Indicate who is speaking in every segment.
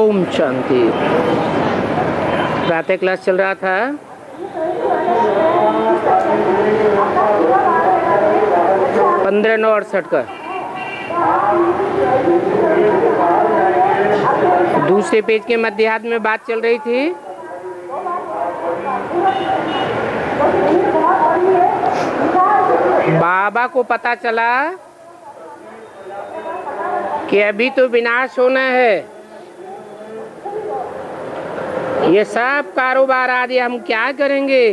Speaker 1: ओम शांति। प्रातः क्लास चल रहा था। पंद्रह 9/68 का दूसरे पेज के मध्याह्न में बात चल रही थी। बाबा को पता चला कि अभी तो विनाश होना है, ये सब कारोबार आदि हम क्या करेंगे।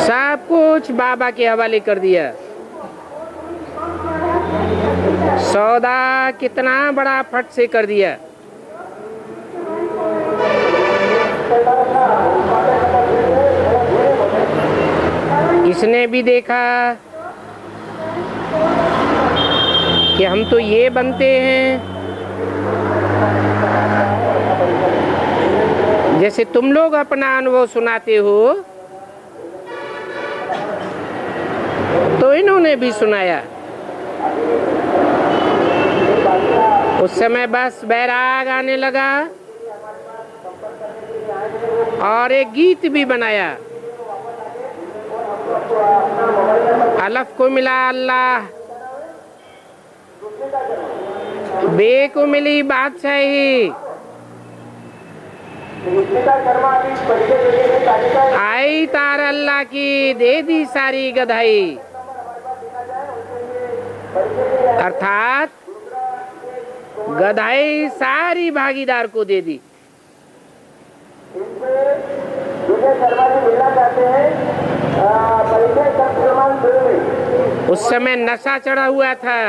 Speaker 1: सब कुछ बाबा के हवाले कर दिया। सौदा कितना बड़ा फट से कर दिया। इसने भी देखा कि हम तो ये बनते हैं, जैसे तुम लोग अपना अनुभव सुनाते हो तो इन्होंने भी सुनाया। उस समय बस बैराग आने लगा और एक गीत भी बनाया। अलफ को मिला अल्लाह, बे को मिली बादशाही, आई तार अल्लाह की दे दी सारी गधाई। अर्थात गधाई सारी भागीदार को दे दी। उस समय नशा चढ़ा हुआ था,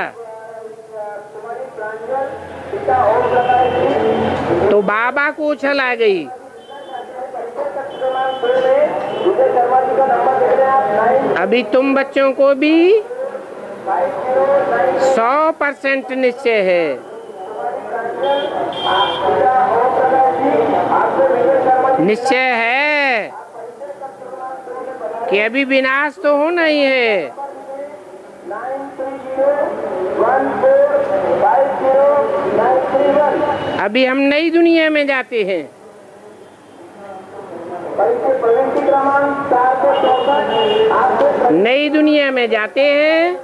Speaker 1: तो बाबा को उछल आ गई। अभी तुम बच्चों को भी 100% निश्चय है। निश्चय है कि अभी विनाश तो होना ही है। अभी हम नई दुनिया में जाते हैं। नई दुनिया में जाते हैं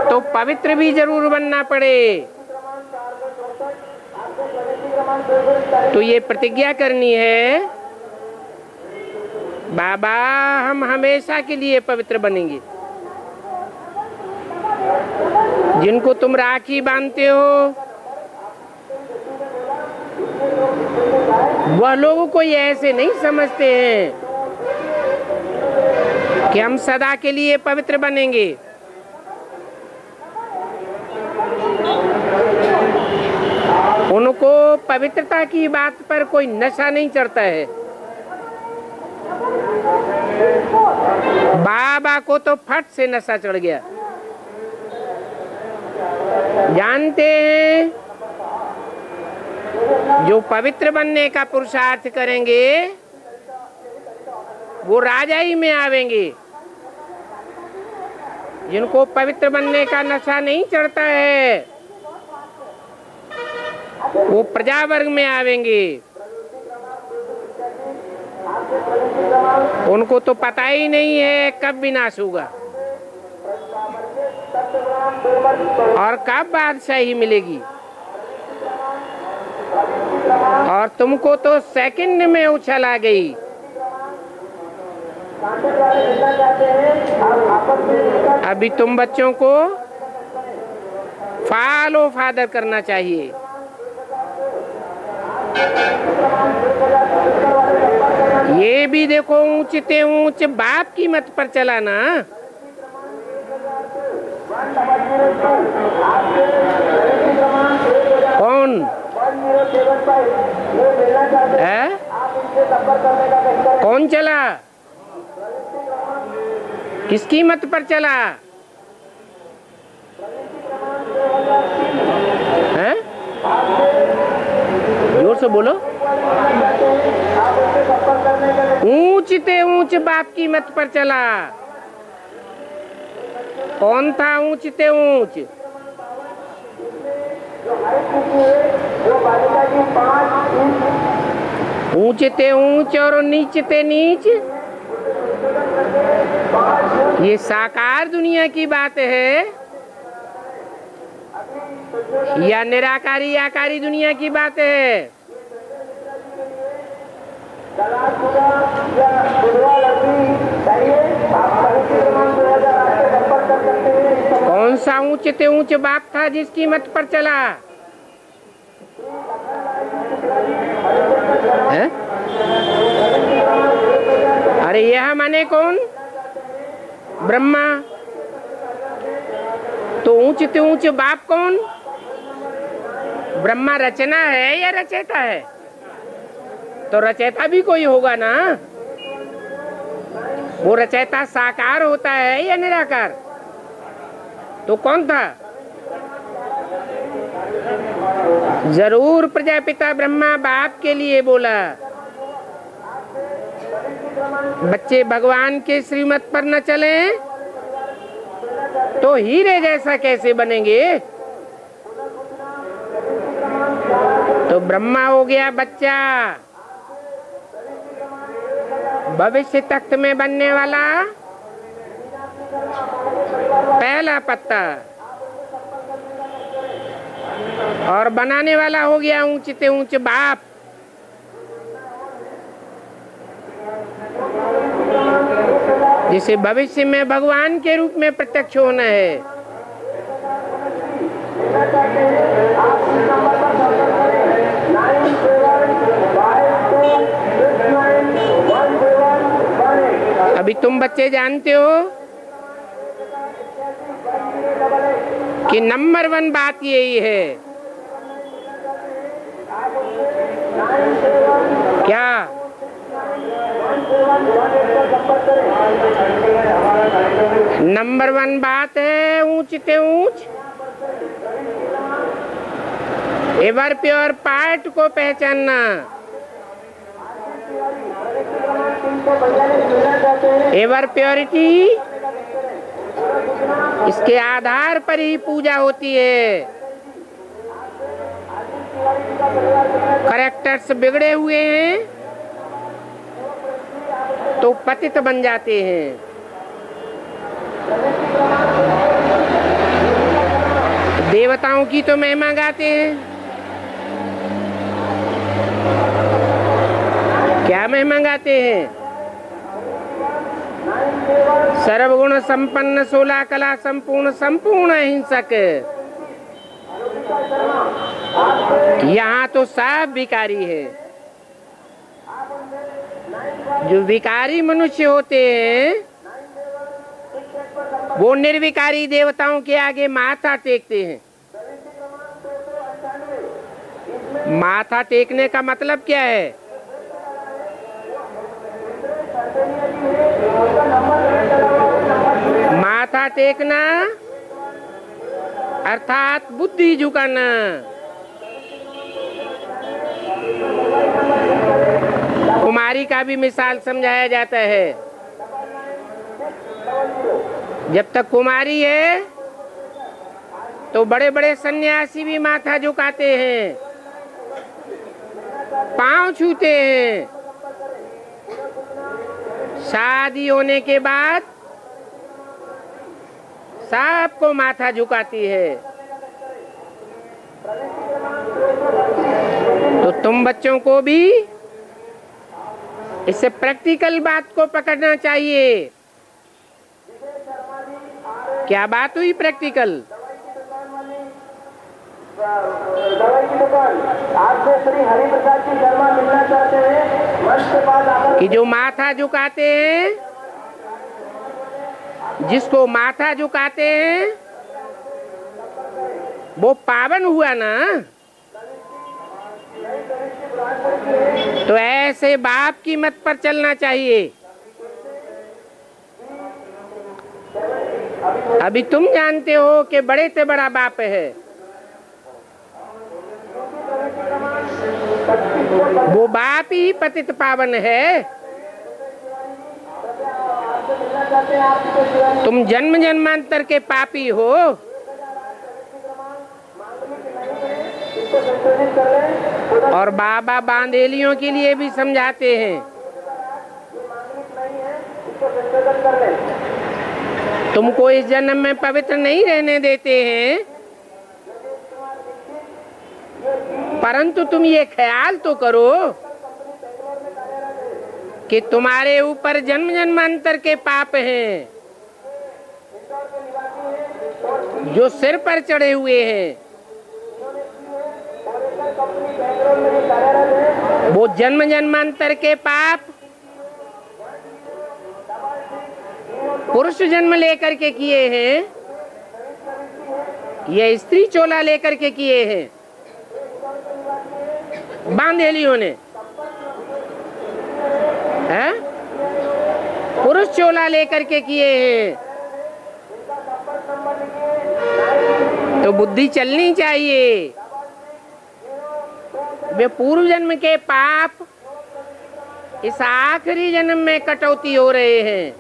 Speaker 1: तो पवित्र भी जरूर बनना पड़े। तो ये प्रतिज्ञा करनी है, बाबा हम हमेशा के लिए पवित्र बनेंगे। जिनको तुम राखी बांधते हो वह लोगों को ये ऐसे नहीं समझते हैं कि हम सदा के लिए पवित्र बनेंगे। उनको पवित्रता की बात पर कोई नशा नहीं चढ़ता है। बाबा को तो फट से नशा चढ़ गया। जानते हैं जो पवित्र बनने का पुरुषार्थ करेंगे वो राजाई में आवेंगे। जिनको पवित्र बनने का नशा नहीं चढ़ता है वो प्रजा वर्ग में आवेंगे। उनको तो पता ही नहीं है कब विनाश होगा और कब बादशाही मिलेगी। और तुमको तो सेकंड में उछल आ गई। अभी तुम बच्चों को फॉलो फादर करना चाहिए। ये भी देखो ऊंचते ऊंच बाप की मत पर चला ना। कौन है? कौन चला? किसकी मत पर चला है? जोर से बोलो। ऊंचते ऊंच बाप की मत पर चला। कौन था ऊंच ते ऊंच? ऊंच ते ऊंच और नीच ते नीच, ये साकार दुनिया की बात है या निराकारी आकारी दुनिया की बात है? कौन सा ऊंच ते ऊंच बाप था जिसकी मत पर चला है? अरे यह माने कौन? ब्रह्मा। तो ऊंच ते ऊंच बाप कौन? ब्रह्मा रचना है या रचयिता है? तो रचयिता भी कोई होगा ना। वो रचयिता साकार होता है या निराकार? तो कौन था? जरूर प्रजापिता ब्रह्मा बाप के लिए बोला। बच्चे भगवान के श्रीमत पर न चले तो हीरे जैसा कैसे बनेंगे? तो ब्रह्मा हो गया बच्चा, भविष्य तख्त में बनने वाला पहला पत्ता, और बनाने वाला हो गया ऊंच ते ऊंच बाप। जिसे भविष्य में भगवान के रूप में प्रत्यक्ष होना है। अभी तुम बच्चे जानते हो कि नंबर 1 बात यही है। क्या? नंबर 1 बात है ऊंच ते ऊंच एवर प्योर पार्ट को पहचानना। एवर प्योरिटी, इसके आधार पर ही पूजा होती है। कैरेक्टर्स बिगड़े हुए हैं तो पतित बन जाते हैं। देवताओं की तो महिमा गाते हैं। क्या महिमा गाते हैं? सर्वगुण संपन्न 16 कला संपूर्ण संपूर्ण अहिंसक। यहाँ तो सब विकारी है। जो विकारी मनुष्य होते हैं वो निर्विकारी देवताओं के आगे माथा टेकते हैं। माथा टेकने का मतलब क्या है? माथा टेकना अर्थात बुद्धि झुकाना। कुमारी का भी मिसाल समझाया जाता है। जब तक कुमारी है तो बड़े बड़े सन्यासी भी माथा झुकाते हैं, पांव छूते हैं। शादी होने के बाद सबको माथा झुकाती है। तो तुम बच्चों को भी इससे प्रैक्टिकल बात को पकड़ना चाहिए। क्या बात हुई प्रैक्टिकल?
Speaker 2: दवाई की दुकान आपसे श्री हरिप्रसाद जी शर्मा मिलना चाहते हैं। मंच के पास आकर
Speaker 1: कि जो माथा झुकाते हैं, जिसको माथा झुकाते हैं वो पावन हुआ ना। तो ऐसे बाप की मत पर चलना चाहिए। अभी तुम जानते हो कि बड़े से बड़ा बाप है, वो बाप ही पतित पावन है।
Speaker 2: चाहते हैं आपके जीवन
Speaker 1: तुम जन्म जन्मांतर के पापी हो।
Speaker 2: इसको संशोधित कर लें।
Speaker 1: और बाबा बांधेलियों के लिए भी समझाते हैं,
Speaker 2: मांगलिक नहीं है, इसको संशोधन कर लें।
Speaker 1: तुमको इस जन्म में पवित्र नहीं रहने देते हैं, परंतु तुम ये ख्याल तो करो कि तुम्हारे ऊपर जन्म जन्मांतर के पाप हैं जो सिर पर चढ़े हुए हैं। वो जन्म जन्मांतर के पाप पुरुष जन्म लेकर के किए हैं या स्त्री चोला लेकर के किए हैं बांधेलियों ने, हैं? पुरुष चोला लेकर के किए हैं। तो बुद्धि चलनी चाहिए। वे पूर्व जन्म के पाप इस आखिरी जन्म में कटौती हो रहे हैं,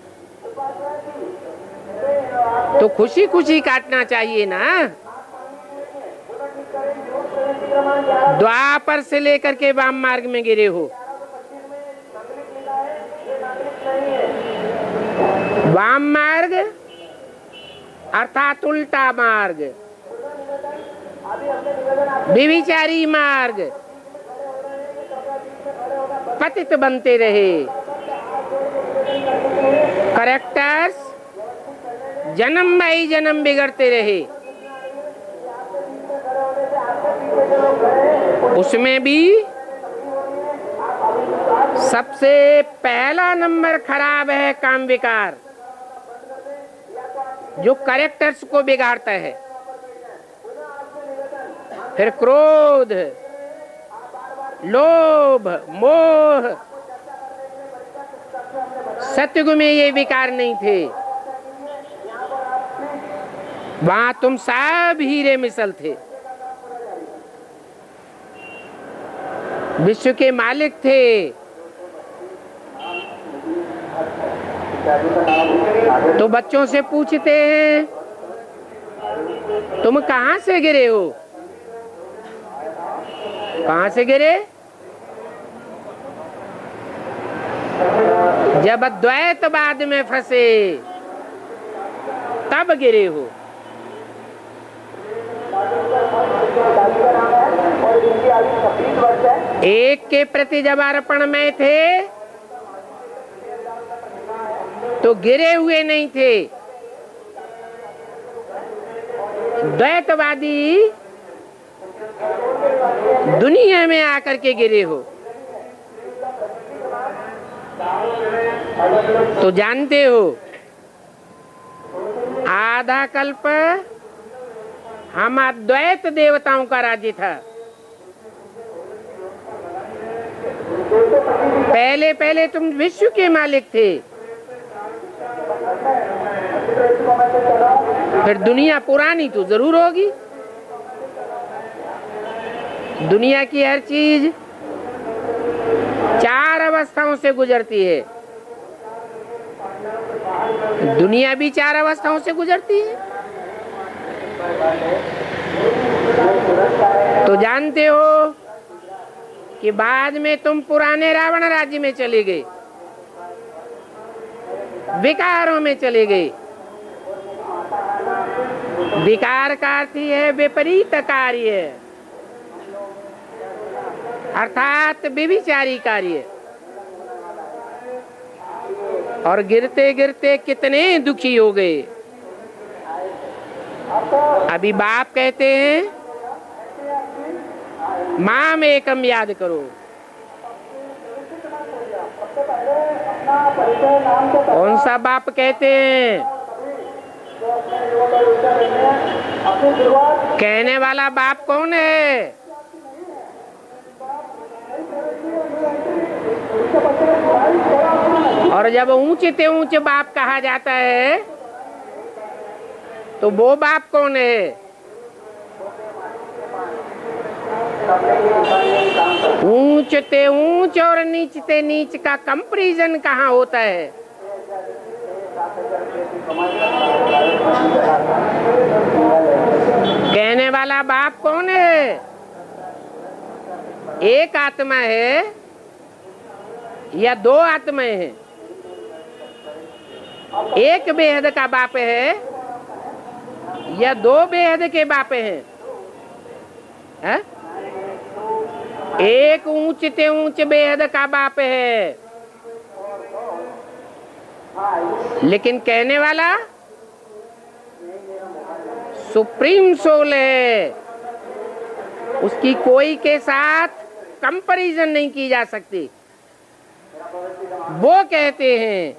Speaker 1: तो खुशी खुशी काटना चाहिए ना। द्वापर से लेकर के वाम मार्ग में गिरे हो। वाम मार्ग अर्थात उल्टा मार्ग, व्यभिचारी मार्ग, पतित बनते रहे। करेक्टर्स जन्म बाई जन्म बिगड़ते रहे। उसमें भी सबसे पहला नंबर खराब है काम विकार, जो करेक्टर्स को बिगाड़ता है। फिर क्रोध, लोभ, मोह। सतयुग में ये विकार नहीं थे, वहां तुम सब हीरे मिसल थे, विश्व के मालिक थे। तो बच्चों से पूछते हैं तुम कहां से गिरे हो, कहां से गिरे? जब द्वैतवाद में फंसे तब गिरे हो। एक के प्रति जब अर्पण में थे तो गिरे हुए नहीं थे। द्वैतवादी दुनिया में आकर के गिरे हो। तो जानते हो आधा कल्प हम अद्वैत देवताओं का राज्य था। पहले पहले तुम विश्व के मालिक थे, फिर दुनिया पुरानी तो जरूर होगी। दुनिया की हर चीज 4 अवस्थाओं से गुजरती है। दुनिया भी 4 अवस्थाओं से गुजरती है। तो जानते हो कि बाद में तुम पुराने रावण राज्य में चले गए, विकारों में चले गए। विकार का अर्थ है विपरीत कार्य, अर्थात व्यभिचारी कार्य। और गिरते गिरते कितने दुखी हो गए। अभी बाप कहते हैं माम एकम याद करो। कौन सा बाप कहते हैं? कहने वाला बाप कौन है? और जब ऊंचे ते ऊंचे बाप कहा जाता है तो वो बाप कौन है? ऊंचते ऊंच और नीचते नीच का कंपैरिजन कहाँ होता है? कहने वाला बाप कौन है? एक आत्मा है या दो आत्माएं हैं? एक बेहद का बाप है या दो बेहद के बाप हैं? है? एक ऊंच ते ऊंच बेहद का बाप है, लेकिन कहने वाला सुप्रीम सोल है। उसकी कोई के साथ कंपैरिजन नहीं की जा सकती। वो कहते हैं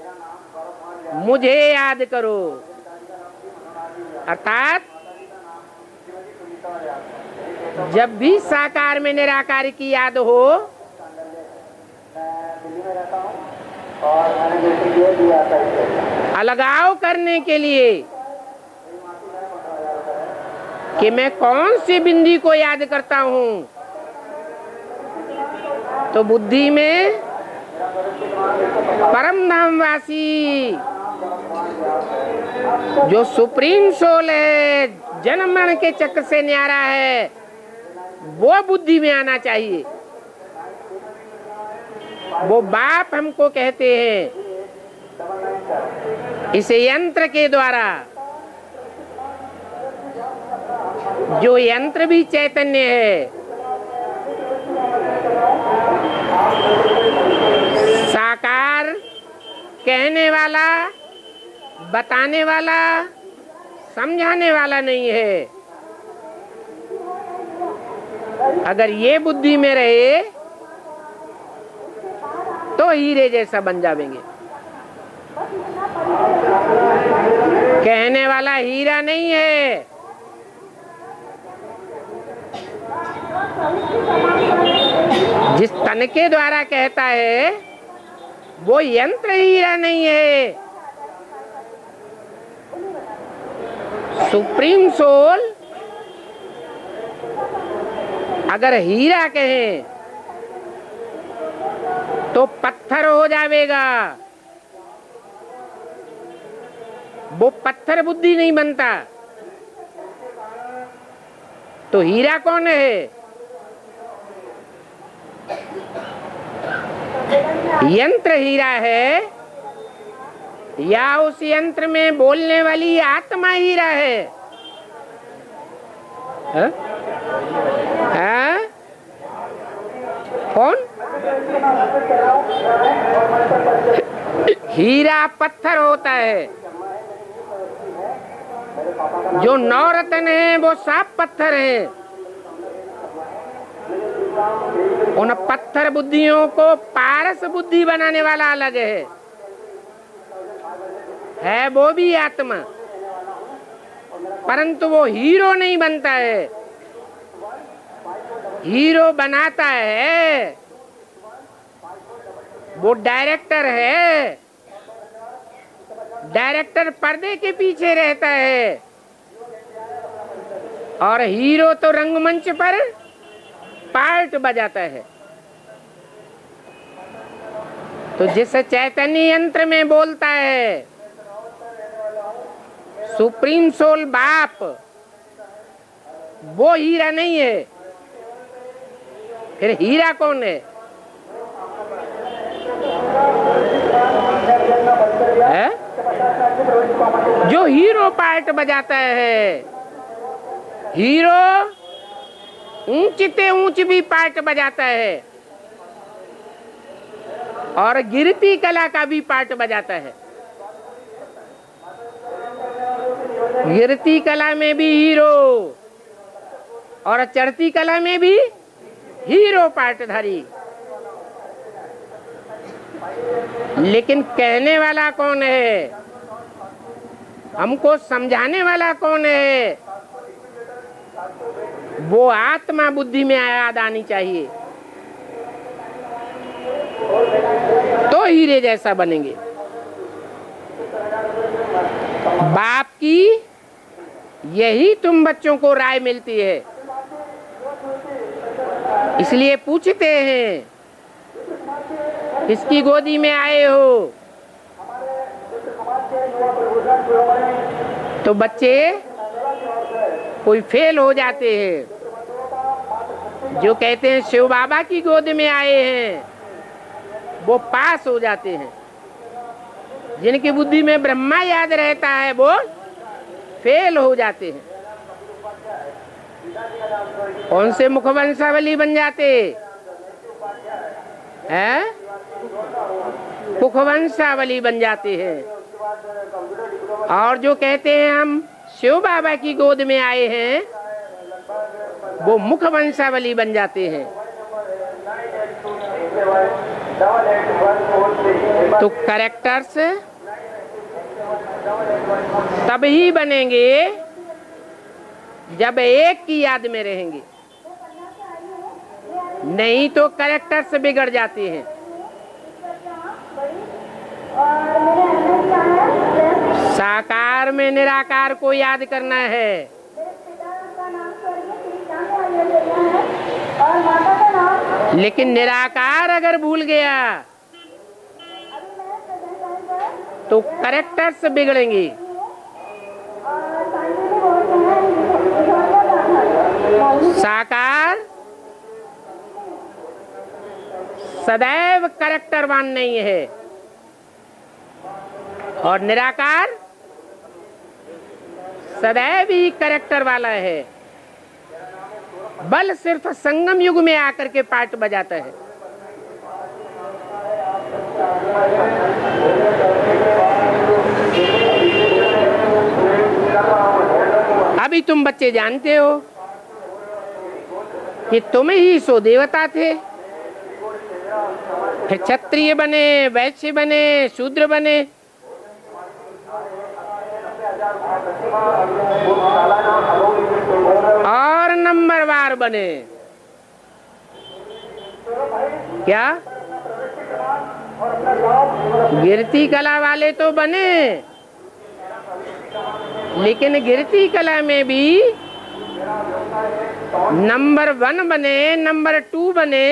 Speaker 1: मुझे याद करो, अर्थात जब भी साकार में निराकार की याद हो, अलगाव करने के लिए कि मैं कौन सी बिंदी को याद करता हूं, तो बुद्धि में परम धामवासी जो सुप्रीम सोल है, जन्म मरण के चक्र से न्यारा है, वो बुद्धि में आना चाहिए। वो बाप हमको कहते हैं इस यंत्र के द्वारा, जो यंत्र भी चैतन्य है, साकार कहने वाला, बताने वाला, समझाने वाला नहीं है। अगर ये बुद्धि में रहे तो हीरे जैसा बन जाएंगे। कहने वाला हीरा नहीं है, जिस तन के द्वारा कहता है वो यंत्र हीरा नहीं है। सुप्रीम सोल अगर हीरा कहें तो पत्थर हो जाएगा। वो पत्थर बुद्धि नहीं बनता। तो हीरा कौन है? यंत्र हीरा है या उस यंत्र में बोलने वाली आत्मा हीरा है? है? है? कौन? हीरा पत्थर होता है, जो नवरत्न है वो साफ पत्थर है। उन पत्थर बुद्धियों को पारस बुद्धि बनाने वाला अलग है वो भी आत्मा, परंतु वो हीरो नहीं बनता है। हीरो बनाता है वो डायरेक्टर है। डायरेक्टर पर्दे के पीछे रहता है और हीरो तो रंगमंच पर पार्ट बजाता है। तो जिस चैतन्य यंत्र में बोलता है सुप्रीम सोल बाप, वो हीरा नहीं है। फिर हीरा कौन है? है? जो हीरो पार्ट बजाता है। हीरो ऊंच ते ऊंच भी पार्ट बजाता है और गिरती कला का भी पार्ट बजाता है। गिरती कला में भी हीरो और चढ़ती कला में भी हीरो पार्टधारी। लेकिन कहने वाला कौन है? हमको समझाने वाला कौन है? वो आत्मा बुद्धि में याद आनी चाहिए, तो हीरे जैसा बनेंगे। बाप की यही तुम बच्चों को राय मिलती है, इसलिए पूछते हैं किसकी गोदी में आए हो? तो बच्चे कोई फेल हो जाते हैं, जो कहते हैं शिव बाबा की गोद में आए हैं वो पास हो जाते हैं। जिनकी बुद्धि में ब्रह्मा याद रहता है वो फेल हो जाते हैं। कौन से मुखवंशावली बन जाते हैं? मुखवंशावली बन जाते हैं। और जो कहते हैं हम शिव बाबा की गोद में आए हैं वो मुखवंशावली बन जाते हैं। तो कैरेक्टर्स तभी बनेंगे जब एक की याद में रहेंगे, नहीं तो कैरेक्टर्स बिगड़ जाते हैं। साकार में निराकार को याद करना है, लेकिन निराकार अगर भूल गया तो कैरेक्टर्स बिगड़ेंगे। साकार सदैव कैरेक्टरवान नहीं है और निराकार सदैव ही कैरेक्टर वाला है। बल सिर्फ संगम युग में आकर के पार्ट बजाता है। अभी तुम बच्चे जानते हो कि तुम ही सो देवता थे, फिर क्षत्रिय बने, वैश्य बने, शूद्र बने, और नंबरवार बने। क्या गिरती कला वाले तो बने, लेकिन गिरती कला में भी नंबर 1 बने, नंबर 2 बने,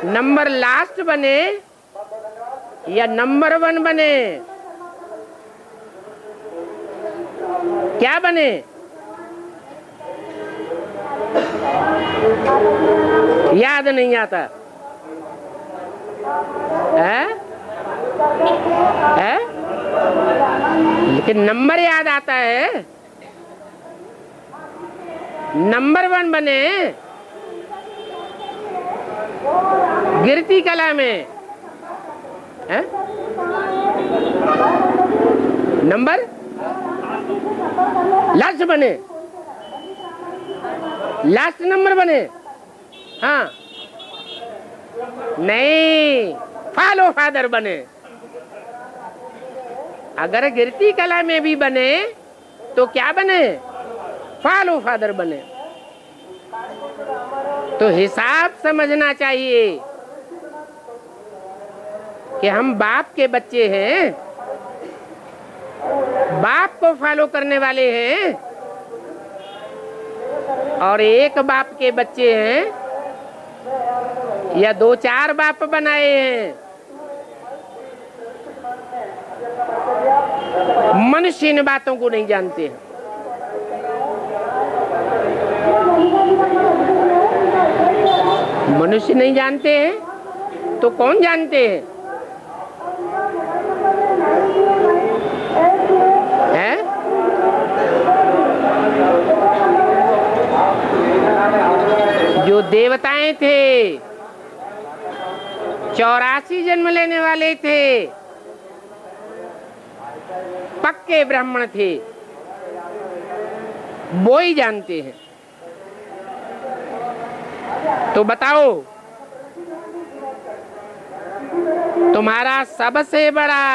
Speaker 1: नंबर लास्ट बने या नंबर 1 बने? क्या बने? याद नहीं आता है? है? लेकिन नंबर याद आता है। नंबर 1 बने गिरती कला में है? नंबर लास्ट बने, लास्ट नंबर बने। हाँ नहीं, फॉलो फादर बने। अगर गिरती कला में भी बने तो क्या बने? फॉलो फादर बने। तो हिसाब समझना चाहिए कि हम बाप के बच्चे हैं, बाप को फॉलो करने वाले हैं, और एक बाप के बच्चे हैं या 2-4 बाप बनाए हैं। मनुष्य इन बातों को नहीं जानते हैं। मनुष्य नहीं जानते हैं तो कौन जानते हैं? हैं? जो देवताएं थे 84 जन्म लेने वाले थे, पक्के ब्राह्मण थे, वो ही जानते हैं। तो बताओ, तुम्हारा सबसे बड़ा,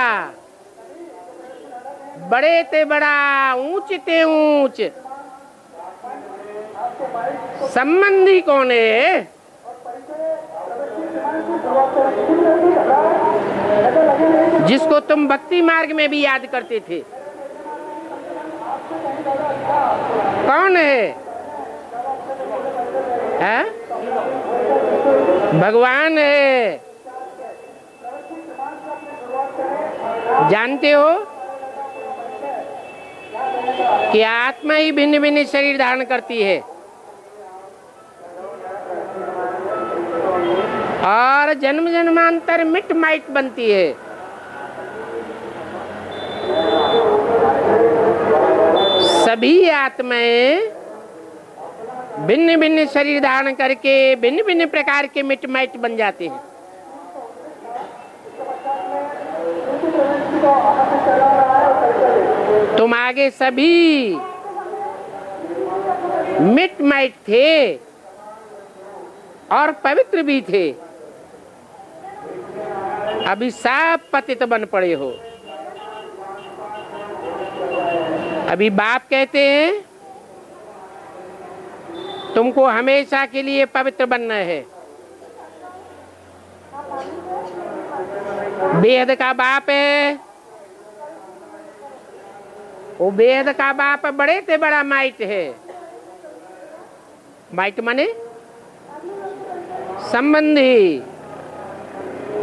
Speaker 1: बड़े ते बड़ा, ऊंच ते ऊंच संबंधी कौन है? जिसको तुम भक्ति मार्ग में भी याद करते थे, कौन है? है? भगवान है। जानते हो कि आत्मा ही भिन्न भिन्न शरीर धारण करती है और जन्म जन्मांतर मिट माइट बनती है। सभी आत्माएं भिन्न भिन्न शरीर धारण करके भिन्न भिन्न प्रकार के मिट माइट बन जाते हैं। तुम आगे सभी मिट माइट थे और पवित्र भी थे, अभी सब पतित बन पड़े हो। अभी बाप कहते हैं तुमको हमेशा के लिए पवित्र बनना है। बेहद का बाप है, वो बेहद का बाप बड़े से बड़ा माइट है। माइट माने संबंधी,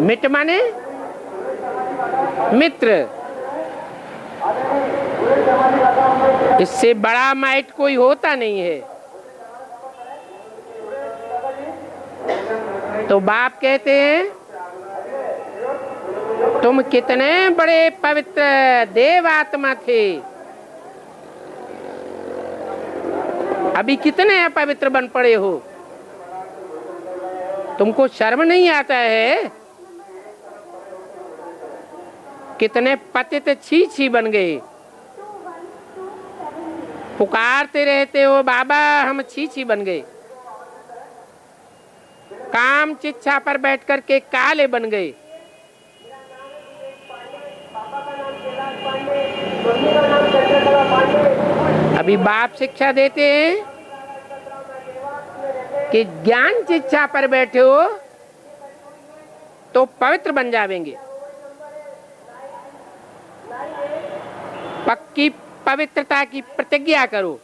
Speaker 1: मिट माने मित्र। इससे बड़ा माइट कोई होता नहीं है। तो बाप कहते हैं तुम कितने बड़े पवित्र देव आत्मा थे, अभी कितने अपवित्र बन पड़े हो। तुमको शर्म नहीं आता है? कितने पतित छी छी बन गए। पुकारते रहते हो बाबा हम छी छी बन गए। काम चिच्छा पर बैठ कर के काले बन गए। अभी बाप शिक्षा देते हैं कि ज्ञान चिच्छा पर बैठे हो तो पवित्र बन जावेंगे। पक्की पवित्रता की प्रतिज्ञा करो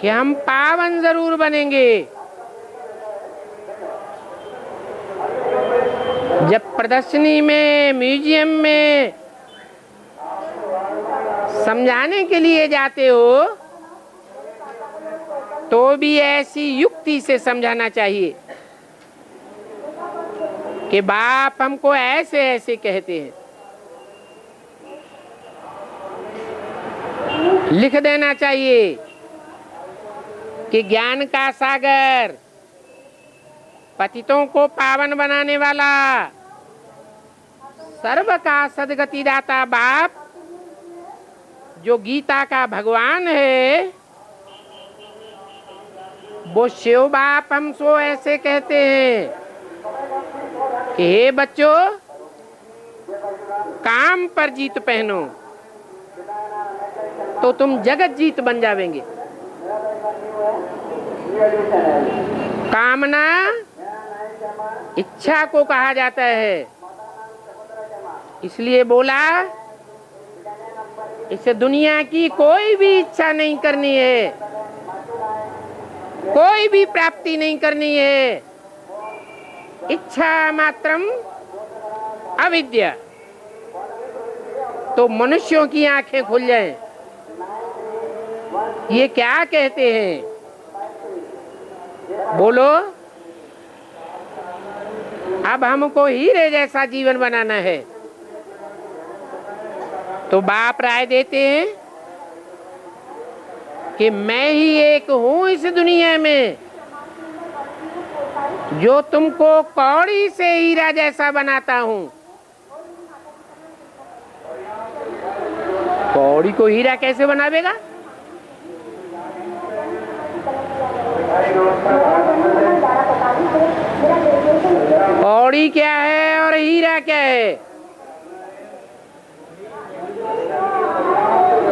Speaker 1: कि हम पावन जरूर बनेंगे। जब प्रदर्शनी में, म्यूजियम में समझाने के लिए जाते हो तो भी ऐसी युक्ति से समझाना चाहिए कि बाप हमको ऐसे ऐसे कहते हैं। लिख देना चाहिए कि ज्ञान का सागर, पतितों को पावन बनाने वाला, सर्व का सदगति दाता बाप जो गीता का भगवान है, वो शिव बाप हमको ऐसे कहते हैं कि हे बच्चों काम पर जीत पहनो तो तुम जगत जीत बन जावेंगे। कामना इच्छा को कहा जाता है, इसलिए बोला इस दुनिया की कोई भी इच्छा नहीं करनी है, कोई भी प्राप्ति नहीं करनी है। इच्छा मात्रम अविद्या। तो मनुष्यों की आंखें खुल जाएं। ये क्या कहते हैं? बोलो। अब हमको हीरे जैसा जीवन बनाना है तो बाप राय देते हैं कि मैं ही एक हूं इस दुनिया में जो तुमको कौड़ी से हीरा जैसा बनाता हूं। कौड़ी को हीरा कैसे बनावेगा? कौड़ी क्या है और हीरा क्या है?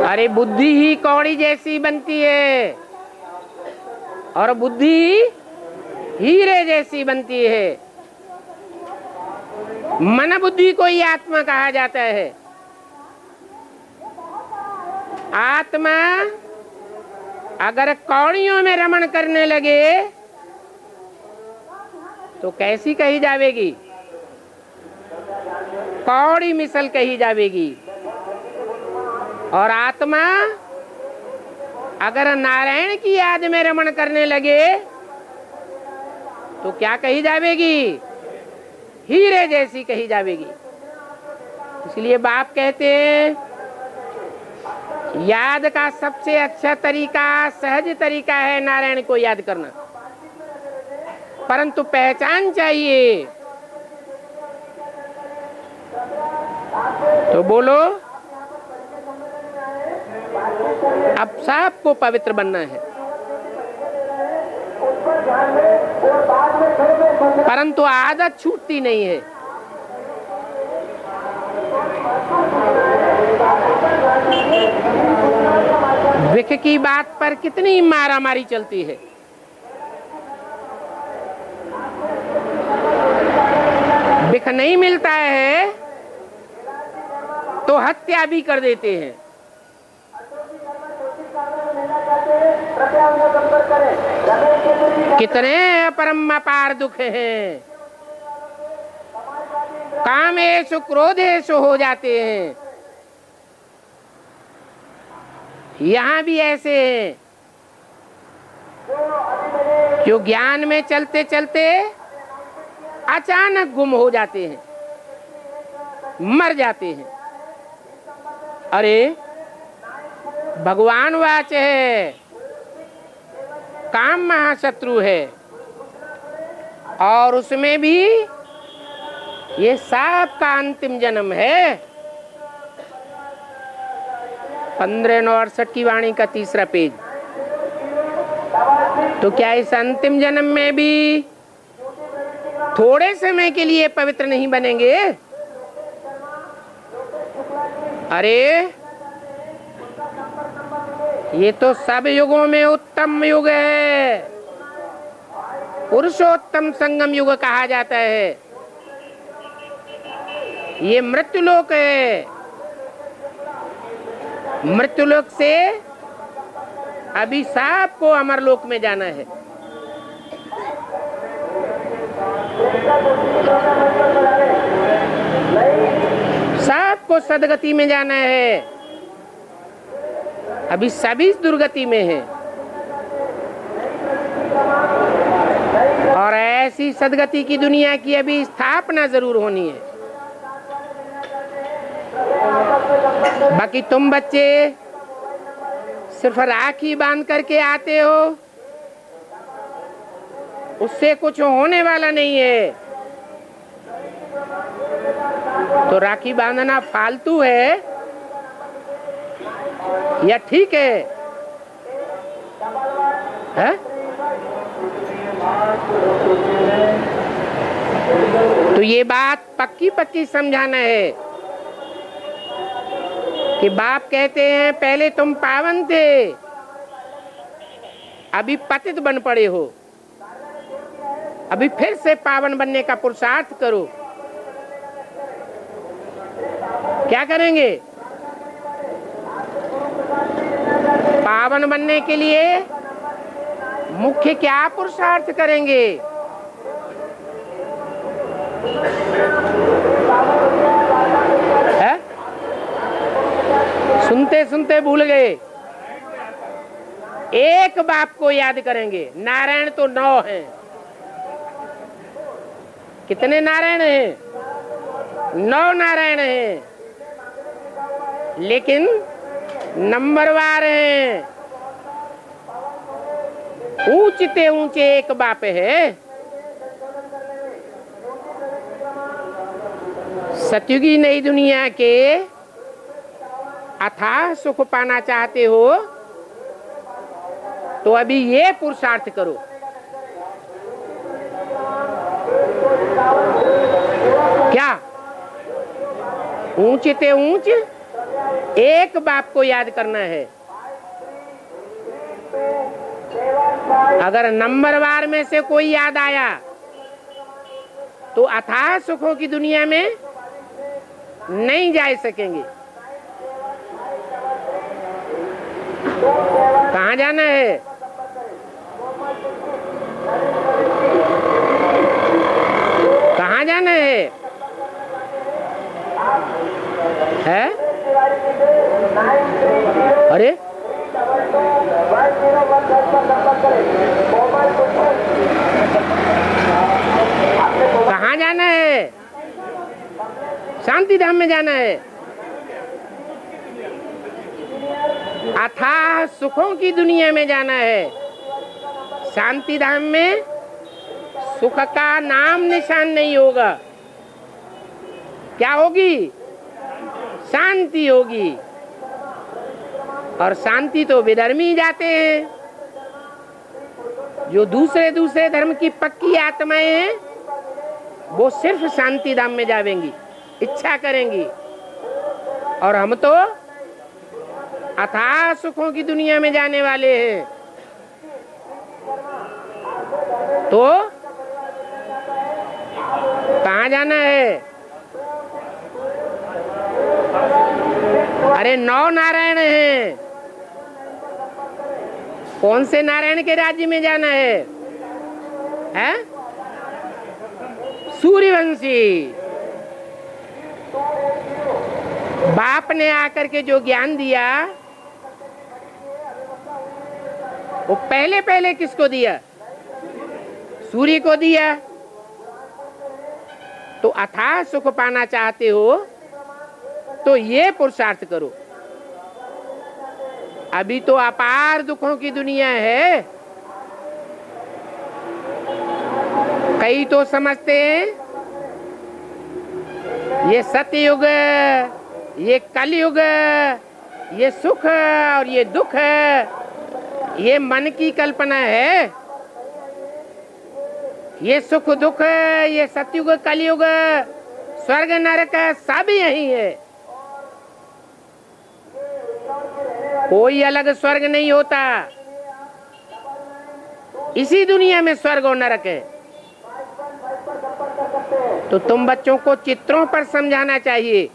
Speaker 1: अरे बुद्धि ही कौड़ी जैसी बनती है और बुद्धि हीरे जैसी बनती है। मन बुद्धि को ही आत्मा कहा जाता है। आत्मा अगर कौड़ियों में रमण करने लगे तो कैसी कही जावेगी? कौड़ी मिसल कही जावेगी। और आत्मा अगर नारायण की याद में रमण करने लगे तो क्या कही जावेगी? हीरे जैसी कही जावेगी। इसलिए बाप कहते हैं याद का सबसे अच्छा तरीका, सहज तरीका है नारायण को याद करना, परंतु पहचान चाहिए। तो बोलो, अब सबको पवित्र बनना है, परंतु आदत छूटती नहीं है। विख की बात पर कितनी मारामारी चलती है। विख नहीं मिलता है तो हत्या भी कर देते हैं। कितने अपरम अपार दुख हैं, कामेश क्रोधेश हो जाते हैं। यहाँ भी ऐसे हैं जो ज्ञान में चलते चलते अचानक गुम हो जाते हैं, मर जाते हैं। अरे भगवान वाच है, काम महाशत्रु है, और उसमें भी ये सब का अंतिम जन्म है। 1568 की वाणी का 3रा पेज। तो क्या इस अंतिम जन्म में भी थोड़े समय के लिए पवित्र नहीं बनेंगे? अरे ये तो सब युगों में उत्तम युग है, पुरुषोत्तम संगम युग कहा जाता है। ये मृत्युलोक है, मृत्युलोक से अभी सबको अमरलोक में जाना है। सबको सदगति में जाना है, अभी सभी दुर्गति में है। और ऐसी सदगति की दुनिया की अभी स्थापना जरूर होनी है। बाकी तुम बच्चे सिर्फ राखी बांध करके आते हो, उससे कुछ होने वाला नहीं है। तो राखी बांधना फालतू है या ठीक है? तो ये बात पक्की पक्की समझाना है कि बाप कहते हैं पहले तुम पावन थे, अभी पतित बन पड़े हो, अभी फिर से पावन बनने का पुरुषार्थ करो। क्या करेंगे? पावन बनने के लिए मुख्य क्या पुरुषार्थ करेंगे? है? सुनते सुनते भूल गए। एक बाप को याद करेंगे। नारायण तो 9 हैं। कितने नारायण हैं? 9 नारायण हैं, लेकिन नंबरवार हैं। ऊंचते ऊंचे एक बाप है। सतयुगी नई दुनिया के अथाह सुख पाना चाहते हो तो अभी ये पुरुषार्थ करो। क्या? ऊंचते ऊंच एक बाप को याद करना है। अगर नंबरवार में से कोई याद आया तो अथाह सुखों की दुनिया में नहीं जा सकेंगे। कहाँ जाना है? कहाँ जाना है? अरे
Speaker 2: 101 पर संपर्क करें। मोबाइल
Speaker 1: कहाँ जाना है? शांति धाम में जाना है। अथाह सुखों की दुनिया में जाना है। शांति धाम में सुख का नाम निशान नहीं होगा। क्या होगी? शांति होगी। और शांति तो विधर्मी जाते हैं। जो दूसरे दूसरे धर्म की पक्की आत्माएं हैं वो सिर्फ शांति धाम में जावेंगी, इच्छा करेंगी। और हम तो अथाह सुखों की दुनिया में जाने वाले हैं। तो कहाँ जाना है? अरे 9 नारायण हैं। कौन से नारायण के राज्य में जाना है? हैं? सूर्यवंशी। बाप ने आकर के जो ज्ञान दिया वो पहले पहले किसको दिया? सूर्य को दिया। तो अथाह सुख पाना चाहते हो तो ये पुरुषार्थ करो। अभी तो अपार दुखों की दुनिया है। कई तो समझते हैं ये सतयुग, ये कलयुग, ये सुख और ये दुख ये मन की कल्पना है। ये सुख दुख, ये सतयुग कलयुग, स्वर्ग नरक सब यही है। कोई अलग स्वर्ग नहीं होता। इसी दुनिया में स्वर्ग और नरक है। तो तुम बच्चों को चित्रों पर समझाना चाहिए।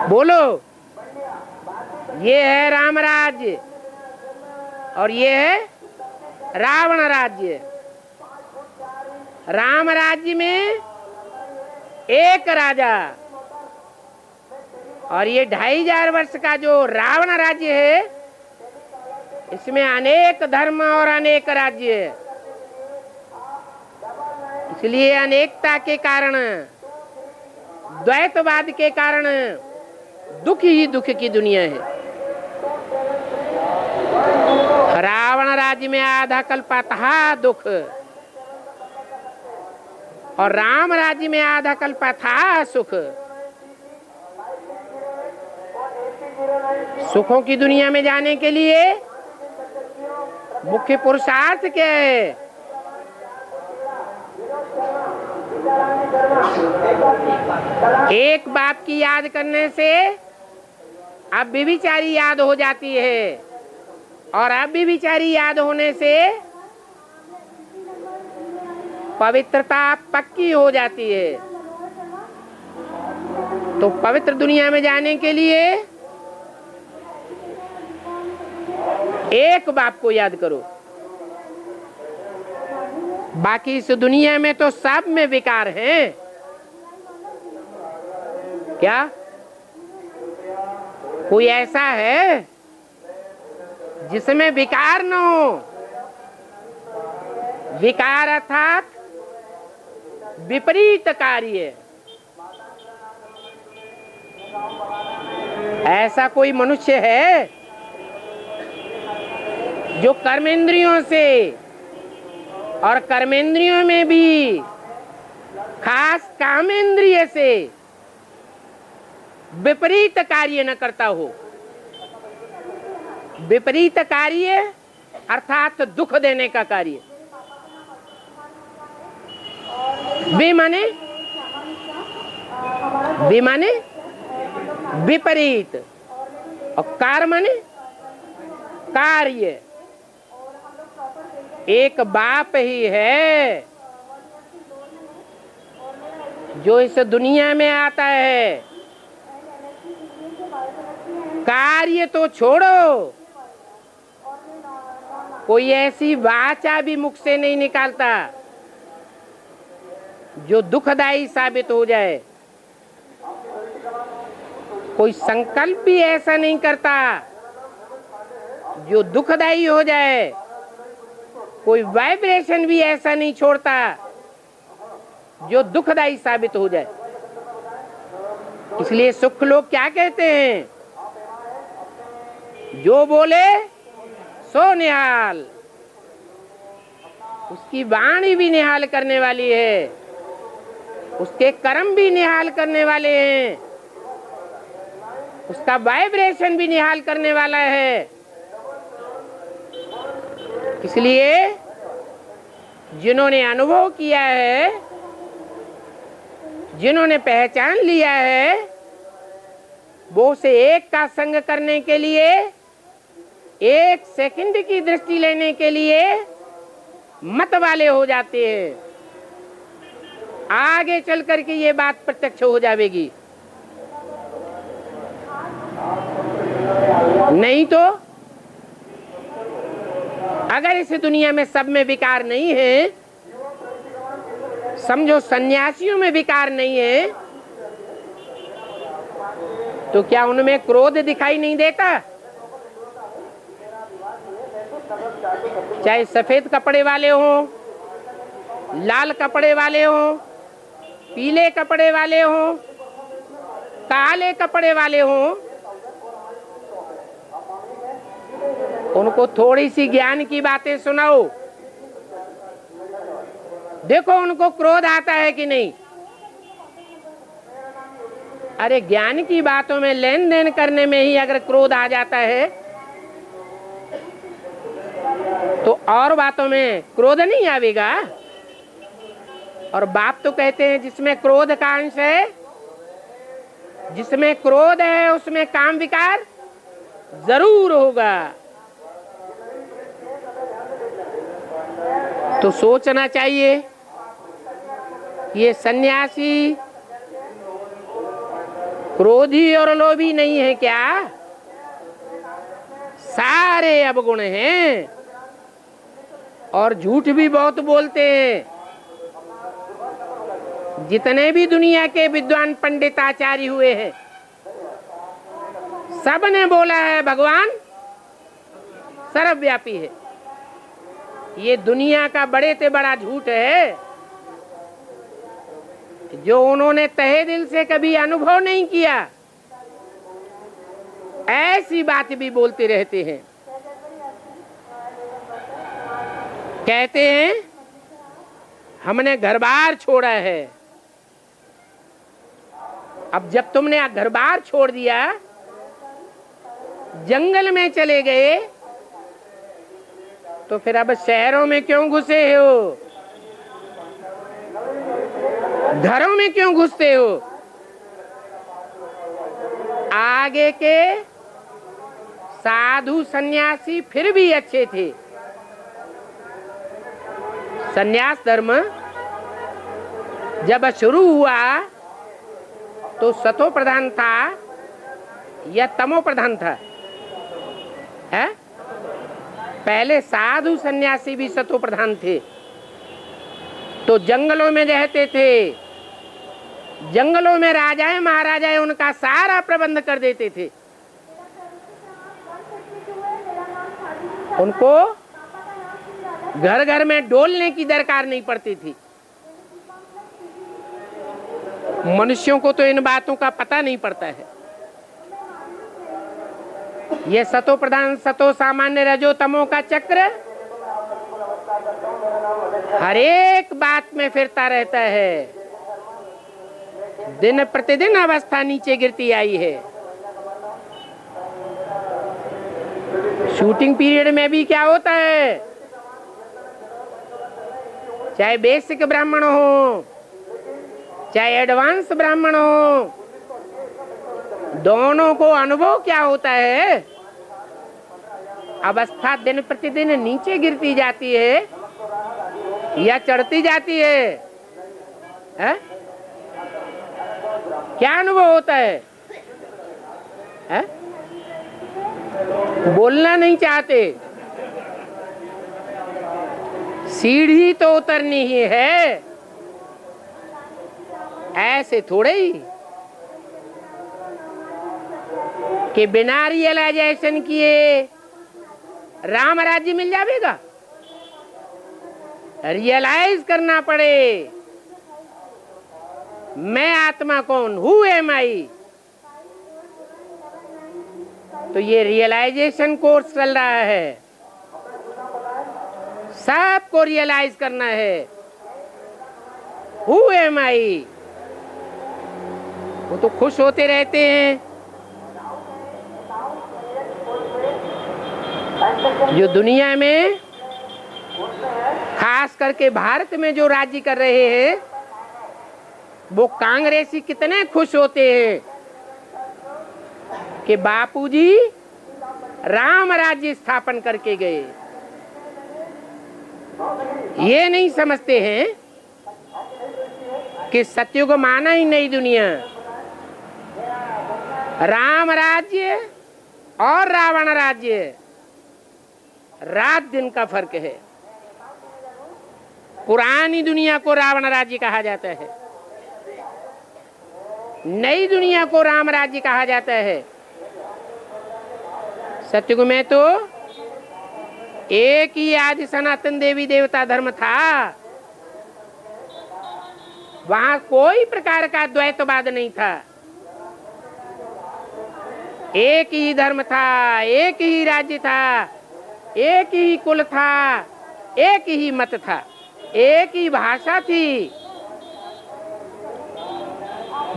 Speaker 1: बोलो, ये है राम राज्य और ये है रावण राज्य। राम राज्य में एक राजा और ये 2500 वर्ष का जो रावण राज्य है इसमें अनेक धर्म और अनेक राज्य है। इसलिए अनेकता के कारण, द्वैतवाद के कारण दुख ही दुख की दुनिया है। रावण राज्य में आधा कल्प था दुख और राम राज्य में आधा कल्प था सुख। सुखों की दुनिया में जाने के लिए मुख्य पुरुषार्थ क्या है? एक बाप की याद करने से अब व्यभिचारी याद हो जाती है और अब व्यभिचारी याद होने से पवित्रता पक्की हो जाती है। तो पवित्र दुनिया में जाने के लिए एक बाप को याद करो। बाकी इस दुनिया में तो सब में विकार हैं। क्या कोई ऐसा है जिसमें विकार न हो? विकार अर्थात विपरीत कार्य। ऐसा कोई मनुष्य है जो कर्मेंद्रियों से और कर्मेंद्रियों में भी खास कामेंद्रिय से विपरीत कार्य न करता हो? विपरीत कार्य अर्थात दुख देने का कार्य। वे माने विपरीत और कार माने कार्य। एक बाप ही है जो इस दुनिया में आता है। कार्य तो छोड़ो, कोई ऐसी वाचा भी मुख से नहीं निकालता जो दुखदायी साबित हो जाए। कोई संकल्प भी ऐसा नहीं करता जो दुखदायी हो जाए, कोई वाइब्रेशन भी ऐसा नहीं छोड़ता जो दुखदायी साबित हो जाए। इसलिए सुख लोग क्या कहते हैं, जो बोले सो निहाल। उसकी वाणी भी निहाल करने वाली है, उसके कर्म भी निहाल करने वाले हैं, उसका वाइब्रेशन भी निहाल करने वाला है। इसलिए जिन्होंने अनुभव किया है, जिन्होंने पहचान लिया है, वो उसे एक का संग करने के लिए, एक सेकंड की दृष्टि लेने के लिए मत वाले हो जाते हैं। आगे चल करके ये बात प्रत्यक्ष हो जाएगी। नहीं तो अगर इस दुनिया में सब में विकार नहीं है, समझो सन्यासियों में विकार नहीं है, तो क्या उनमें क्रोध दिखाई नहीं देता? चाहे सफेद कपड़े वाले हों, लाल कपड़े वाले हों, पीले कपड़े वाले हों, काले कपड़े वाले हों, उनको थोड़ी सी ज्ञान की बातें सुनाओ, देखो उनको क्रोध आता है कि नहीं। अरे ज्ञान की बातों में लेन देन करने में ही अगर क्रोध आ जाता है, तो और बातों में क्रोध नहीं आवेगा। और बाप तो कहते हैं जिसमें क्रोध का अंश है, जिसमें क्रोध है उसमें काम विकार जरूर होगा। तो सोचना चाहिए ये सन्यासी क्रोधी और लोभी नहीं है क्या? सारे अवगुण हैं और झूठ भी बहुत बोलते हैं। जितने भी दुनिया के विद्वान पंडित आचार्य हुए हैं, सब ने बोला है भगवान सर्वव्यापी है। ये दुनिया का बड़े से बड़ा झूठ है जो उन्होंने तहे दिल से कभी अनुभव नहीं किया, ऐसी बात भी बोलते रहते हैं। कहते हैं हमने घर बार छोड़ा है। अब जब तुमने घर बार छोड़ दिया, जंगल में चले गए, तो फिर अब शहरों में क्यों घुसे हो? घरों में क्यों घुसते हो? आगे के साधु सन्यासी फिर भी अच्छे थे। सन्यास धर्म जब शुरू हुआ तो सतो प्रधान था या तमो प्रधान था? है? पहले साधु सन्यासी भी सतो प्रधान थे, तो जंगलों में रहते थे। जंगलों में राजाएं महाराजाएं उनका सारा प्रबंध कर देते थे। उनको घर घर में डोलने की दरकार नहीं पड़ती थी। मनुष्यों को तो इन बातों का पता नहीं पड़ता है। ये सतो प्रधान सतो सामान्य रजो तमो का चक्र हर एक बात में फिरता रहता है। दिन प्रतिदिन अवस्था नीचे गिरती आई है। शूटिंग पीरियड में भी क्या होता है, चाहे बेसिक ब्राह्मण हो चाहे एडवांस ब्राह्मण हो, दोनों को अनुभव क्या होता है, अवस्था दिन प्रतिदिन नीचे गिरती जाती है या चढ़ती जाती है? क्या अनुभव होता है? बोलना नहीं चाहते। सीढ़ी तो उतरनी ही है, ऐसे थोड़े ही। कि बिना रियलाइजेशन किए राम राज्य मिल जाएगा। रियलाइज करना पड़े, मैं आत्मा कौन, हु एम आई। तो ये रियलाइजेशन कोर्स चल रहा है, सबको रियलाइज करना है, हु एम आई। वो तो खुश होते रहते हैं। जो दुनिया में खास करके भारत में जो राज्य कर रहे हैं वो कांग्रेसी कितने खुश होते हैं कि बापूजी राम राज्य स्थापन करके गए। ये नहीं समझते हैं कि सतयुग माना ही नई दुनिया। राम राज्य और रावण राज्य रात दिन का फर्क है। पुरानी दुनिया को रावण राज्य कहा जाता है, नई दुनिया को राम राज्य कहा जाता है। सतयुग में तो एक ही आदि सनातन देवी देवता धर्म था, वहां कोई प्रकार का द्वैतवाद नहीं था। एक ही धर्म था, एक ही राज्य था, एक ही कुल था, एक ही मत था, एक ही भाषा थी।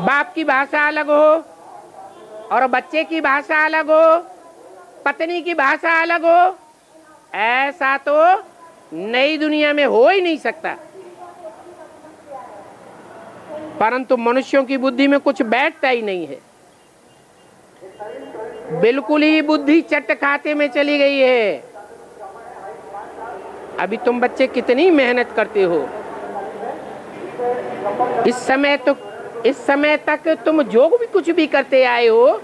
Speaker 1: बाप की भाषा अलग हो और बच्चे की भाषा अलग हो, पत्नी की भाषा अलग हो, ऐसा तो नई दुनिया में हो ही नहीं सकता। परंतु मनुष्यों की बुद्धि में कुछ बैठता ही नहीं है, बिल्कुल ही बुद्धि चट खाते में चली गई है। अभी तुम बच्चे कितनी मेहनत करते हो, इस समय तक तुम जो भी कुछ भी करते आए हो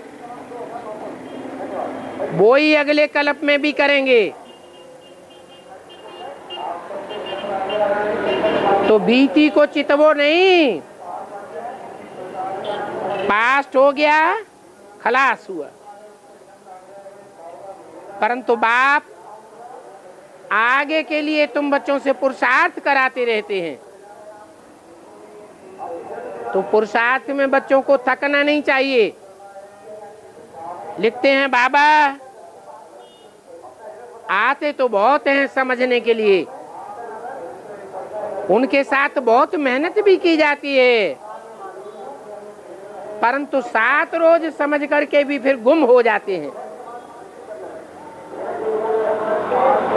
Speaker 1: वो ही अगले कल्प में भी करेंगे। तो बीती को चितवो नहीं, पास्ट हो गया, खलास हुआ। परंतु बाप आगे के लिए तुम बच्चों से पुरुषार्थ कराते रहते हैं। तो पुरुषार्थ में बच्चों को थकना नहीं चाहिए। लिखते हैं बाबा आते तो बहुत हैं समझने के लिए, उनके साथ बहुत मेहनत भी की जाती है, परंतु 7 रोज समझ करके भी फिर गुम हो जाते हैं।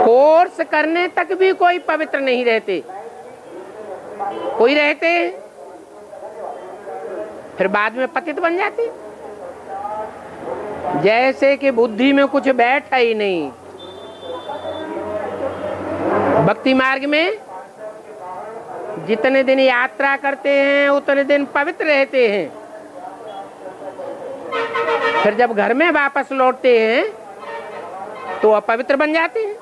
Speaker 1: कोर्स करने तक भी कोई पवित्र नहीं रहते, कोई रहते फिर बाद में पतित बन जाते, जैसे कि बुद्धि में कुछ बैठा ही नहीं। भक्ति मार्ग में जितने दिन यात्रा करते हैं उतने दिन पवित्र रहते हैं, फिर जब घर में वापस लौटते हैं तो अपवित्र बन जाते हैं।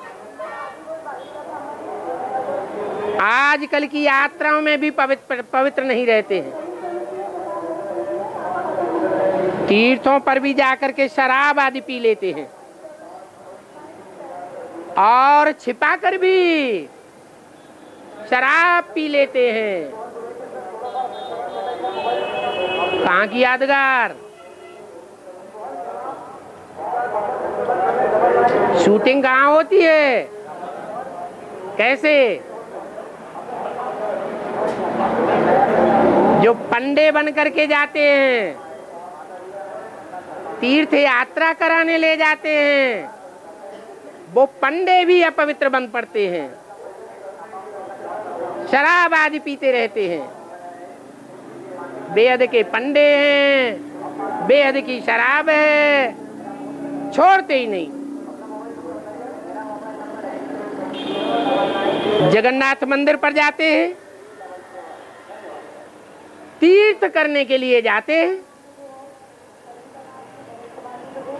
Speaker 1: आजकल की यात्राओं में भी पवित्र नहीं रहते हैं। तीर्थों पर भी जाकर के शराब आदि पी लेते हैं और छिपा कर भी शराब पी लेते हैं। कहाँ की यादगार। शूटिंग कहाँ होती है, कैसे? जो पंडे बन करके जाते हैं, तीर्थ यात्रा कराने ले जाते हैं, वो पंडे भी अपवित्र बन पड़ते हैं, शराब आदि पीते रहते हैं। बेहद के पंडे हैं, बेहद की शराब है, छोड़ते ही नहीं। जगन्नाथ मंदिर पर जाते हैं, तीर्थ करने के लिए जाते हैं,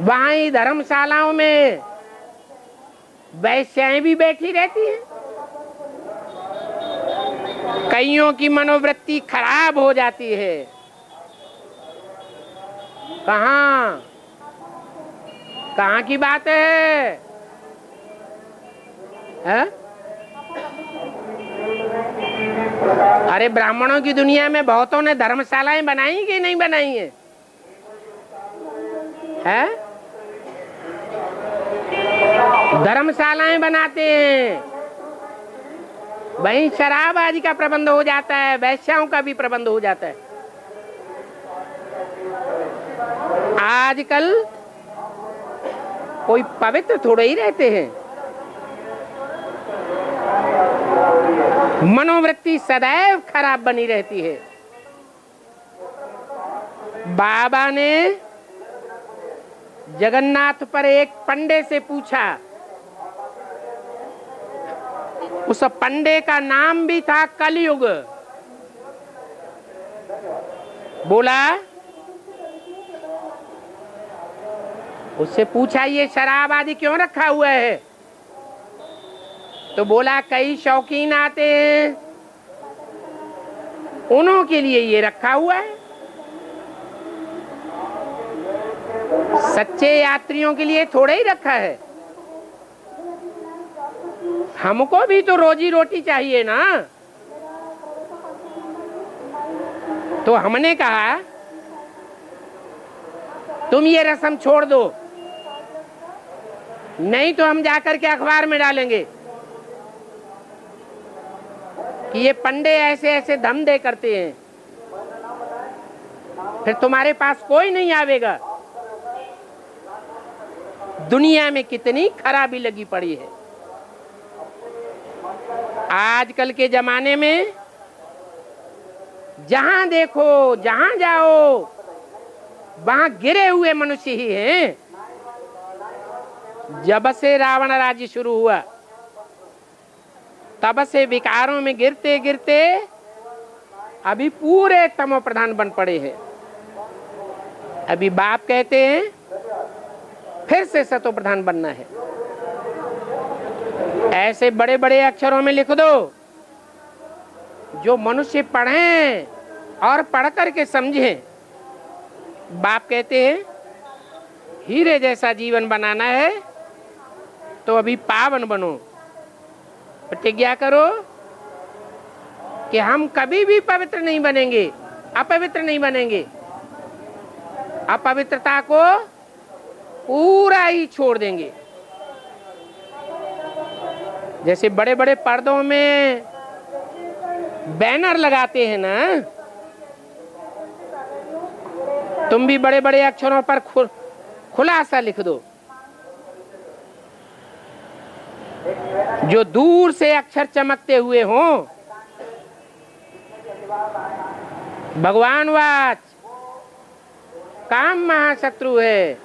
Speaker 1: वहां ही धर्मशालाओं में वैश्याएं भी बैठी रहती हैं। कईयों की मनोवृत्ति खराब हो जाती है। कहाँ कहाँ की बात है? अरे ब्राह्मणों की दुनिया में बहुतों ने धर्मशालाएं बनाई कि नहीं बनाई है? धर्मशालाएं बनाते हैं, वहीं शराब आदि का प्रबंध हो जाता है, वैश्याओं का भी प्रबंध हो जाता है। आजकल कोई पवित्र थोड़े ही रहते हैं, मनोवृत्ति सदैव खराब बनी रहती है। बाबा ने जगन्नाथ पर एक पंडे से पूछा, उस पंडे का नाम भी था कलयुग। बोला, उससे पूछा ये शराब आदि क्यों रखा हुआ है? तो बोला कई शौकीन आते हैं, उन्हों के लिए ये रखा हुआ है, सच्चे यात्रियों के लिए थोड़ा ही रखा है। हमको भी तो रोजी रोटी चाहिए ना। तो हमने कहा तुम ये रस्म छोड़ दो, नहीं तो हम जाकर के अखबार में डालेंगे कि ये पंडे ऐसे ऐसे धंधे करते हैं, फिर तुम्हारे पास कोई नहीं आवेगा। दुनिया में कितनी खराबी लगी पड़ी है। आजकल के जमाने में जहां देखो, जहां जाओ, वहां गिरे हुए मनुष्य ही हैं। जब से रावण राज्य शुरू हुआ, तब से विकारों में गिरते गिरते अभी पूरे तमो प्रधान बन पड़े हैं। अभी बाप कहते हैं फिर से सतो प्रधान बनना है। ऐसे बड़े बड़े अक्षरों में लिख दो, जो मनुष्य पढ़ें और पढ़ करके समझें। बाप कहते हैं हीरे जैसा जीवन बनाना है तो अभी पावन बनो। प्रतिज्ञा करो कि हम कभी भी पवित्र नहीं बनेंगे, अपवित्र नहीं बनेंगे। अपवित्रता को पूरा ही छोड़ देंगे। जैसे बड़े बड़े पर्दों में बैनर लगाते हैं ना, तुम भी बड़े बड़े अक्षरों पर खुलासा लिख दो, जो दूर से अक्षर चमकते हुए हों। भगवान वाच काम महाशत्रु है,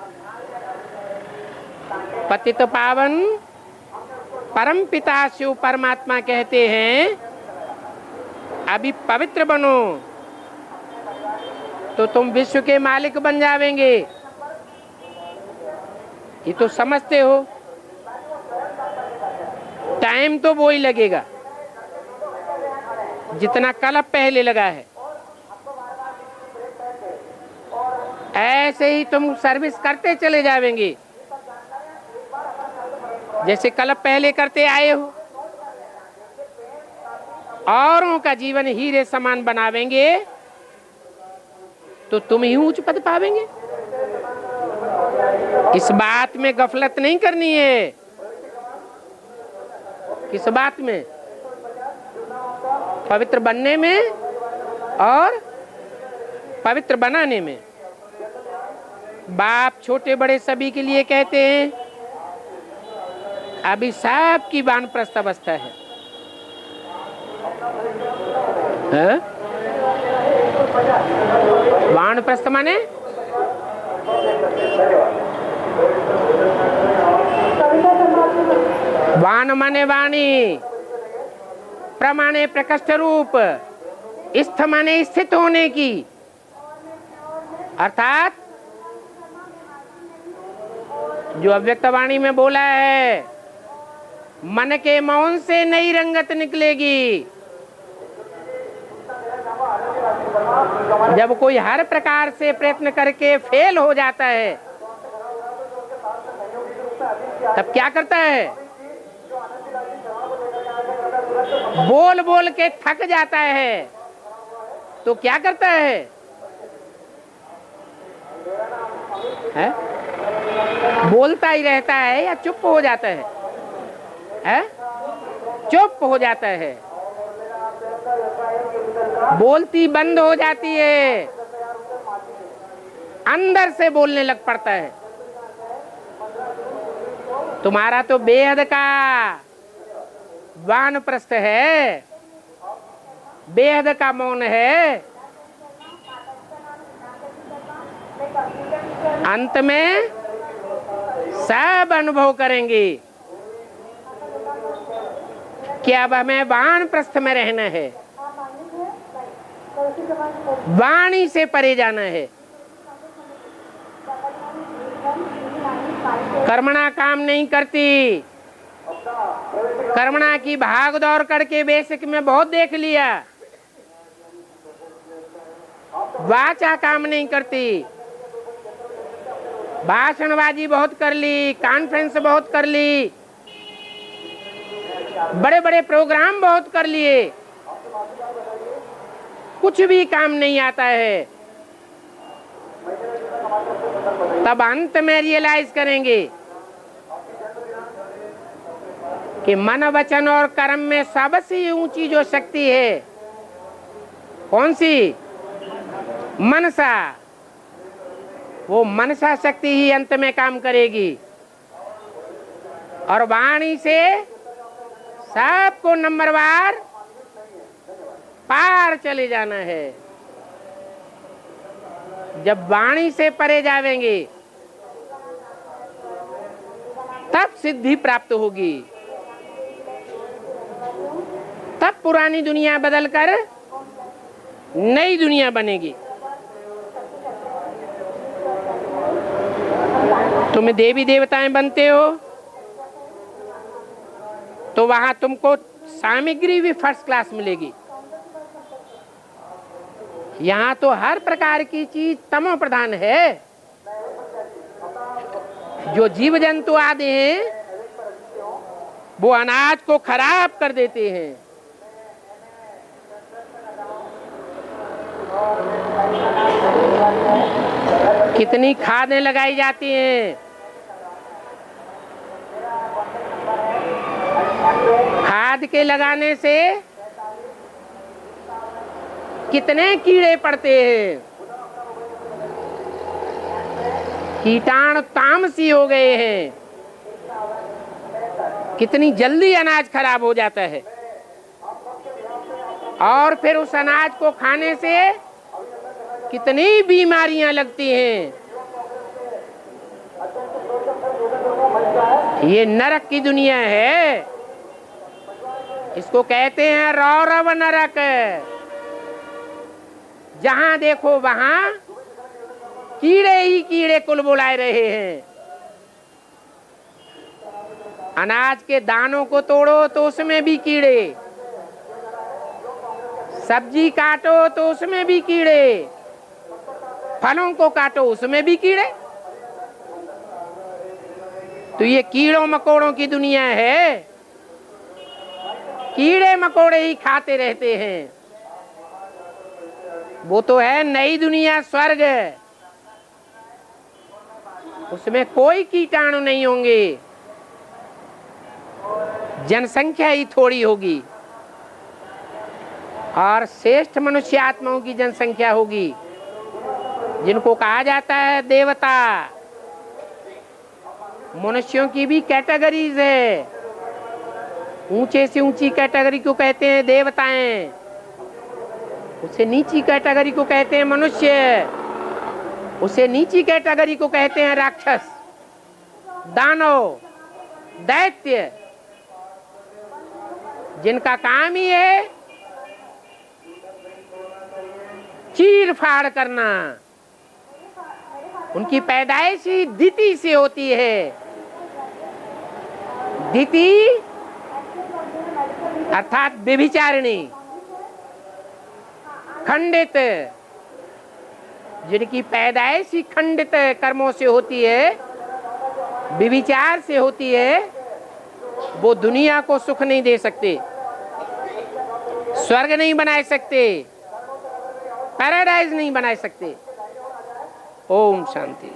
Speaker 1: पतित पावन परम पिता शिव परमात्मा कहते हैं अभी पवित्र बनो तो तुम विश्व के मालिक बन जावेंगे। ये तो समझते हो। टाइम तो वो ही लगेगा जितना कल्प पहले लगा है। ऐसे ही तुम सर्विस करते चले जावेंगे जैसे कल्प पहले करते आए हो। औरों का जीवन हीरे समान बनावेंगे तो तुम ही ऊंच पद पावेंगे। इस बात में गफलत नहीं करनी है। किस बात में? पवित्र बनने में और पवित्र बनाने में। बाप छोटे बड़े सभी के लिए कहते हैं अभी सब की वानप्रस्थ अवस्था है। वानप्रस्थ माने वान माने वाणी, प्रमाणे प्रकष्ट रूप, स्थ माने स्थित होने की। अर्थात जो अव्यक्त वाणी में बोला है, मन के मौन से नई रंगत निकलेगी। जब कोई हर प्रकार से प्रयत्न करके फेल हो जाता है तब क्या करता है? बोल बोल के थक जाता है तो क्या करता है? बोलता ही रहता है या चुप हो जाता है? चुप हो जाता है। बोलती बंद हो जाती है, अंदर से बोलने लग पड़ता है। तुम्हारा तो बेहद का वानप्रस्थ है, बेहद का मौन है। अंत में सब अनुभव करेंगे कि अब हमें वानप्रस्थ में रहना है, वाणी से परे जाना है। कर्मणा काम नहीं करती। कर्मणा की भाग दौड़ करके बेसिक में बहुत देख लिया। वाचा काम नहीं करती। भाषणबाजी बहुत कर ली, कॉन्फ्रेंस बहुत कर ली, बड़े बड़े प्रोग्राम बहुत कर लिए, कुछ भी काम नहीं आता है। तब अंत में रियलाइज करेंगे कि मन वचन और कर्म में सबसे ऊंची जो शक्ति है, कौन सी? मनसा। वो मनसा शक्ति ही अंत में काम करेगी और वाणी से सबको नंबरवार पार चले जाना है। जब वाणी से परे जावेंगे तब सिद्धि प्राप्त होगी, तब पुरानी दुनिया बदलकर नई दुनिया बनेगी। तुम देवी देवताएं बनते हो तो वहां तुमको सामग्री भी फर्स्ट क्लास मिलेगी। यहाँ तो हर प्रकार की चीज तमो प्रधान है। जो जीव जंतु आदि हैं वो अनाज को खराब कर देते हैं। कितनी खादें लगाई जाती हैं। खाद के लगाने से कितने कीड़े पड़ते हैं। कीटाणु तामसी हो गए हैं। कितनी जल्दी अनाज खराब हो जाता है और फिर उस अनाज को खाने से कितनी बीमारियां लगती हैं। ये नरक की दुनिया है। इसको कहते हैं रौरव नरक। जहां देखो वहां कीड़े ही कीड़े कुल बुलाए रहे हैं। अनाज के दानों को तोड़ो तो उसमें भी कीड़े, सब्जी काटो तो उसमें भी कीड़े, फलों को काटो उसमें भी कीड़े। तो ये कीड़ों मकोड़ों की दुनिया है। कीड़े मकोड़े ही खाते रहते हैं। वो तो है नई दुनिया, स्वर्ग। उसमें कोई कीटाणु नहीं होंगे, जनसंख्या ही थोड़ी होगी और श्रेष्ठ मनुष्य आत्माओं की जनसंख्या होगी, जिनको कहा जाता है देवता। मनुष्यों की भी कैटेगरीज है। ऊंचे से ऊंची कैटेगरी को कहते हैं देवताएं, उससे नीची कैटेगरी को कहते हैं मनुष्य, उससे नीची कैटेगरी को कहते हैं राक्षस, दानव, दैत्य, जिनका काम ही है चीर फाड़ करना। उनकी पैदाइश ही दिति से होती है। दिति अर्थात व्यभिचारिणी, खंडित, जिनकी पैदाइश ही खंडित कर्मों से होती है, विविचार से होती है वो दुनिया को सुख नहीं दे सकते, स्वर्ग नहीं बना सकते, पैराडाइज नहीं बना सकते। ओम शांति।